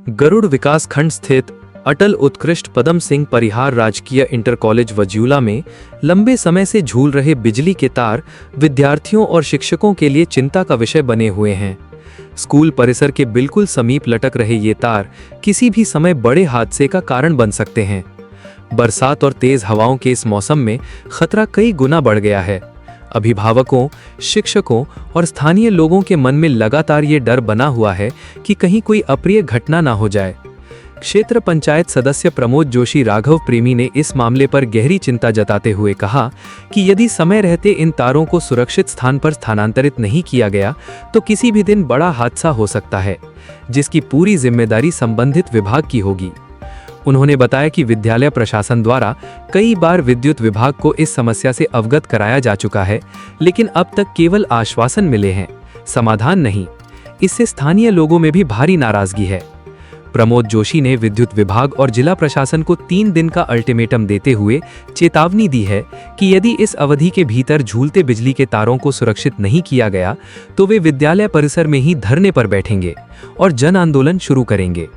गरुड़ विकास खंड स्थित अटल उत्कृष्ट पदम सिंह परिहार राजकीय इंटर कॉलेज वज्यूला में लंबे समय से झूल रहे बिजली के तार विद्यार्थियों और शिक्षकों के लिए चिंता का विषय बने हुए हैं। स्कूल परिसर के बिल्कुल समीप लटक रहे ये तार किसी भी समय बड़े हादसे का कारण बन सकते हैं। बरसात और तेज हवाओं के इस मौसम में खतरा कई गुना बढ़ गया है। अभिभावकों, शिक्षकों और स्थानीय लोगों के मन में लगातार ये डर बना हुआ है कि कहीं कोई अप्रिय घटना ना हो जाए। क्षेत्र पंचायत सदस्य प्रमोद जोशी राघव प्रेमी ने इस मामले पर गहरी चिंता जताते हुए कहा कि यदि समय रहते इन तारों को सुरक्षित स्थान पर स्थानांतरित नहीं किया गया तो किसी भी दिन बड़ा हादसा हो सकता है, जिसकी पूरी जिम्मेदारी संबंधित विभाग की होगी। उन्होंने बताया कि विद्यालय प्रशासन द्वारा कई बार विद्युत विभाग को इस समस्या से अवगत कराया जा चुका है, लेकिन अब तक केवल आश्वासन मिले हैं, समाधान नहीं। इससे स्थानीय लोगों में भी भारी नाराजगी है। प्रमोद जोशी ने विद्युत विभाग और जिला प्रशासन को 3 दिन का अल्टीमेटम देते हुए चेतावनी दी है कि यदि इस अवधि के भीतर झूलते बिजली के तारों को सुरक्षित नहीं किया गया तो वे विद्यालय परिसर में ही धरने पर बैठेंगे और जन आंदोलन शुरू करेंगे।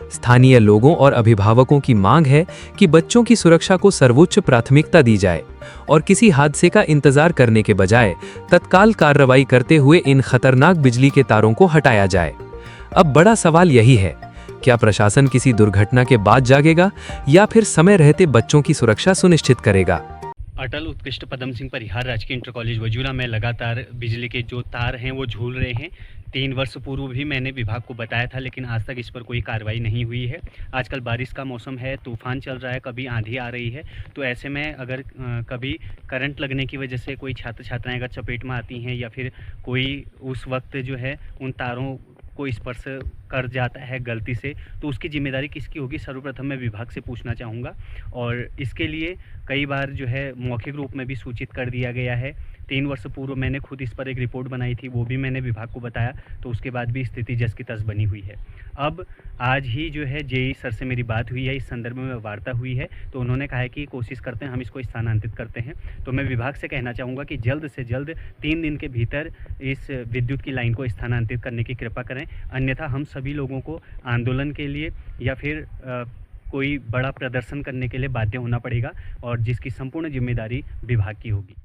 स्थानीय लोगों और अभिभावकों की मांग है कि बच्चों की सुरक्षा को सर्वोच्च प्राथमिकता दी जाए और किसी हादसे का इंतजार करने के बजाय तत्काल कार्रवाई करते हुए इन खतरनाक बिजली के तारों को हटाया जाए। अब बड़ा सवाल यही है, क्या प्रशासन किसी दुर्घटना के बाद जागेगा या फिर समय रहते बच्चों की सुरक्षा सुनिश्चित करेगा? अटल उत्कृष्ट पदम सिंह परिहार राजकीय इंटर कॉलेज वज्यूला में लगातार बिजली के जो तार हैं वो झूल रहे हैं। 3 वर्ष पूर्व भी मैंने विभाग को बताया था, लेकिन आज तक इस पर कोई कार्रवाई नहीं हुई है। आजकल बारिश का मौसम है, तूफान चल रहा है, कभी आंधी आ रही है, तो ऐसे में अगर कभी करंट लगने की वजह से कोई छात्र छात्राएं अगर चपेट में आती हैं या फिर कोई उस वक्त जो है उन तारों को स्पर्श कर जाता है गलती से, तो उसकी जिम्मेदारी किसकी होगी? सर्वप्रथम मैं विभाग से पूछना चाहूँगा। और इसके लिए कई बार जो है मौखिक रूप में भी सूचित कर दिया गया है। 3 वर्ष पूर्व मैंने खुद इस पर एक रिपोर्ट बनाई थी, वो भी मैंने विभाग को बताया, तो उसके बाद भी स्थिति जस की तस बनी हुई है। अब आज ही जो है जेई सर से मेरी बात हुई है, इस संदर्भ में वार्ता हुई है, तो उन्होंने कहा है कि कोशिश करते हैं हम इसको स्थानांतरित करते हैं। तो मैं विभाग से कहना चाहूँगा कि जल्द से जल्द 3 दिन के भीतर इस विद्युत की लाइन को स्थानांतरित करने की कृपा करें, अन्यथा हम सभी लोगों को आंदोलन के लिए या फिर कोई बड़ा प्रदर्शन करने के लिए बाध्य होना पड़ेगा और जिसकी संपूर्ण जिम्मेदारी विभाग की होगी।